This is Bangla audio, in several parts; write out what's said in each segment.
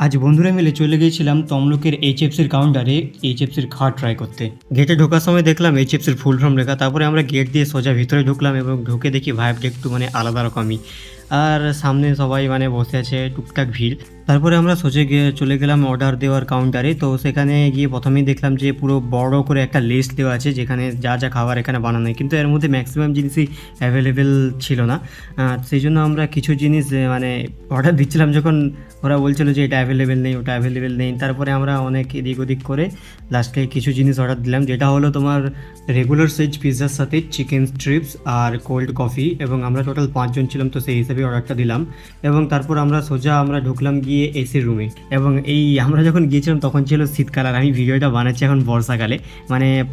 আজ বন্ধুরা মিলে চলে গিয়েছিলাম তমলুকের এইচএফসির কাউন্টারে এইচএফসির খাওয়া ট্রাই করতে। গেটে ঢোকার সময় দেখলাম এইচএফসির ফুল ফর্ম লেখা, তারপরে আমরা গেট দিয়ে সোজা ভিতরে ঢুকলাম এবং ঢুকে দেখি ভাইবটা একটু আলাদা রকমই। আর সামনে সবাই বসে আছে, টুকটাক ভিড়। তারপরে আমরা সোজা গিয়ে চলে গেলাম অর্ডার দেওয়ার কাউন্টারে। তো সেখানে গিয়ে প্রথমেই দেখলাম যে পুরো বড় করে একটা লিস্ট দেওয়া আছে যেখানে যা যা খাবার এখানে বানানো হয়, কিন্তু এর মধ্যে ম্যাক্সিমাম জিনিসই অ্যাভেলেবেল ছিল না। সেই জন্য আমরা কিছু জিনিস অর্ডার দিচ্ছিলাম, যখন ওরা বলছিল যে এটা অ্যাভেলেবেল নেই, ওটা অ্যাভেলেবেল নেই। তারপরে আমরা অনেক এদিক ওদিক করে লাস্টে কিছু জিনিস অর্ডার দিলাম, যেটা হলো তোমার রেগুলার সাইজ পিৎজার সাথে চিকেন স্ট্রিপস আর কোল্ড কফি। এবং আমরা টোটাল 5 জন ছিলাম, তো সেই হিসাবে অর্ডারটা দিলাম। এবং তারপর আমরা ঢুকলাম গিয়ে এসির রুমে। এবং আমরা যখন গিয়েছিলাম তখন ছিল শীতকাল, আর আমি ভিডিওটা বানাচ্ছি এখন বর্ষাকালে,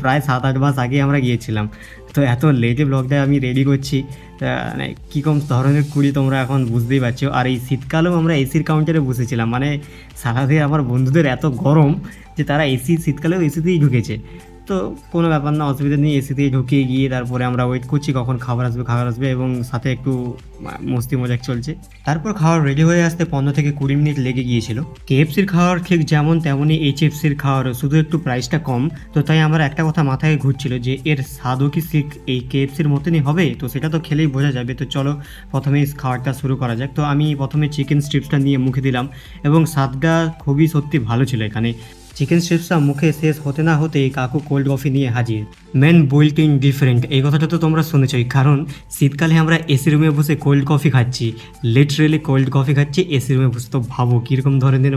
প্রায় 7-8 মাস আগে আমরা গিয়েছিলাম। তো এত লেটে ব্লগটা আমি রেডি করছি, কী কম ধরনের কুড়ি তোমরা এখন বুঝতেই পারছো। আর এই শীতকালেও আমরা এসির কাউন্টারে বসেছিলাম, সারাদিন আমার বন্ধুদের এত গরম যে তারা শীতকালেও এসিতেই ঢুকেছে। তো কোনো ব্যাপার না, অসুবিধা নেই, এসিতেই ঢুকিয়ে গিয়ে তারপরে আমরা ওয়েট করছি কখন খাবার আসবে এবং সাথে একটু মস্তি মজাক চলছে। তারপর খাবার রেডি হয়ে আসতে 15 থেকে 20 মিনিট লেগে গিয়েছিল। কেএফসির খাওয়ার ঠিক যেমন তেমনই এইচএফসির খাওয়ার, শুধু একটু প্রাইসটা কম। তো তাই আমার একটা কথা মাথায় ঘুরছিল যে এর স্বাদও কি এই কেএফসির মতনই হবে, তো সেটা তো খেলেই বোঝা যাবে। তো চলো প্রথমেই খাওয়ারটা শুরু করা যাক। তো আমি প্রথমে চিকেন স্ট্রিপসটা নিয়ে মুখে দিলাম এবং স্বাদটা খুবই সত্যি ভালো ছিল। এখানে চিকেন স্ট্রিপসটা মুখে শেষ হতে না হতেই কাকু কোল্ড কফি নিয়ে হাজির। মেন বুইল্ট ইন ডিফারেন্ট, এই কথাটা তো তোমরা শুনেছই, কারণ শীতকালে আমরা এসি রুমে বসে কোল্ড কফি খাচ্ছি, লিটারেলি কোল্ড কফি খাচ্ছি এসি রুমে বসে। তো ভাবো কীরকম ধরনের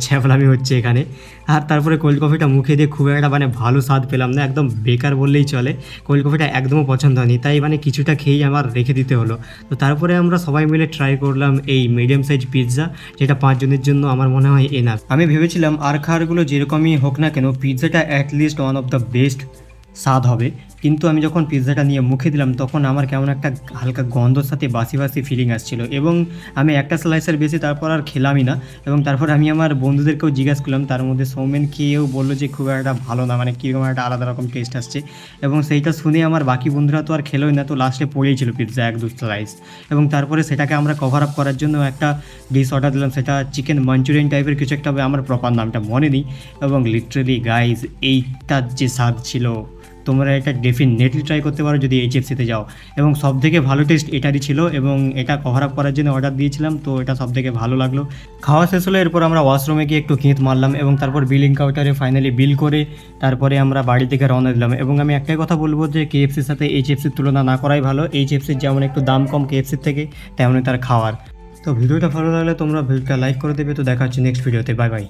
ছ্যাবলামি হচ্ছে এখানে। আর তারপরে কোল্ড কফিটা মুখে দিয়ে খুব একটা ভালো স্বাদ পেলাম না, একদম বেকার বললেই চলে। কোল্ড কফিটা একদমও পছন্দ হয়নি, তাই কিছুটা খেয়েই আমার রেখে দিতে হলো। তো তারপরে আমরা সবাই মিলে ট্রাই করলাম এই মিডিয়াম সাইজ পিৎজা, যেটা 5 জনের জন্য আমার মনে হয় এনাফ। আমি ভেবেছিলাম আর খাবারগুলো যেরকমই হোক না কেন, পিৎজাটা at least one of the best স্বাদ হবে। কিন্তু আমি যখন পিৎজাটা নিয়ে মুখে দিলাম তখন আমার কেমন একটা হালকা গন্ধর সাথে বাসি ফিলিং আসছিল, এবং আমি একটা স্লাইসের বেশি তারপর আর খেলামই না। এবং তারপর আমি আমার বন্ধুদেরকেও জিজ্ঞাসা করলাম, তার মধ্যে সৌমেন খেয়েও বললো যে খুব একটা ভালো না, কীরকম একটা আলাদা রকম টেস্ট আসছে। এবং সেইটা শুনে আমার বাকি বন্ধুরা তো আর খেলোই না, তো লাস্টে পড়েই ছিল পিৎজা 1-2 স্লাইস। এবং তারপরে সেটাকে আমরা কভার আপ করার জন্য একটা ডিশ অর্ডার দিলাম, সেটা চিকেন মাঞ্চুরিয়ান টাইপের কিছু একটা হবে, আমার প্রপার নামটা মনে নেই। এবং লিটারেলি গাইজ, এইটার যে স্বাদ ছিল, তোমরা এটা ডেফিনেটলি ট্রাই করতে পারো যদি এইচএফসিতে যাও। এবং সবথেকে ভালো টেস্ট এটারই ছিল, এবং এটা কভার আপ করার জন্য অর্ডার দিয়েছিলাম, তো এটা সবথেকে ভালো লাগলো। খাওয়া শেষ হলো, এরপর আমরা ওয়াশরুমে গিয়ে একটু গিঁত মারলাম এবং তারপর বিলিং কাউন্টারে ফাইনালি বিল করে তারপরে আমরা বাড়ি থেকে রওনা দিলাম। এবং আমি একটাই কথা বলবো যে কেএফসির সাথে এইচএফসির তুলনা না করাই ভালো। এইচএফসির যেমন একটু দাম কম কেএফসির থেকে, তেমনই তার খাওয়ার। তো ভিডিওটা ভালো লাগলে তোমরা ভিডিওটা লাইক করে দেবে। তো দেখা হচ্ছে নেক্সট ভিডিওতে, বাই বাই।